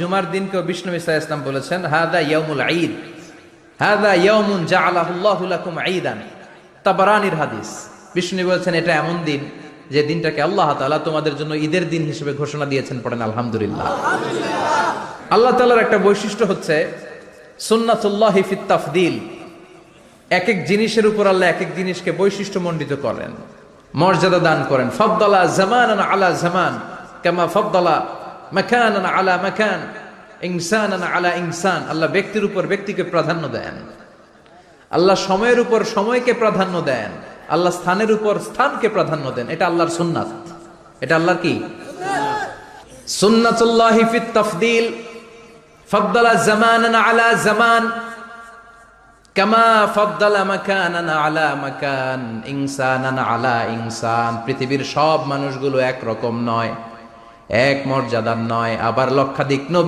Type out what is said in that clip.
জুমার দিনকে বিষ্ণু ইসা ইসলাম বলেছেন হাদা ইয়াউমুল ঈদ, হাদা ইয়াউমুন জাআলাহুল্লাহু লাকুম ঈদান। তাবারানির হাদিস। বিষ্ণু বলেছেন এটা এমন দিন যে দিনটাকে আল্লাহ তাআলা তোমাদের জন্য ঈদের দিন হিসেবে ঘোষণা দিয়েছেন। পড়েন আলহামদুলিল্লাহ। আল্লাহ তাআলার একটা বৈশিষ্ট্য হচ্ছে সুন্নাতুল্লাহি ফিত তাফদিল। এক এক জিনিসের উপর আল্লাহ এক এক জিনিসকে বৈশিষ্ট্যমণ্ডিত করেন, মর্যাদা দান করেন। ফাদ্দালা জামানান আলা জামান কামা ফাদ্দালা মাকানান আলা মাকান, ইনসানান আলা ইনসান। আল্লাহ ব্যক্তির উপর ব্যক্তিকে প্রাধান্য দেন, আল্লাহ সময়ের উপর সময়কে প্রাধান্য দেন, আল্লাহ স্থানের উপর স্থানকে প্রাধান্য দেন। এটা আল্লাহর সুন্নাত। এটা আল্লাহর কি সুন্নাতুল্লাহি ফিত তাফদিল। ফাদ্দালা জামানান আলা জামান কামা ফাদ্দালা মাকানান আলা মাকান, ইনসানান আলা ইনসান। পৃথিবীর সব মানুষগুলো এক রকম নয়, এক মর্যাদার নয়। আবার লক্ষাধিক নবী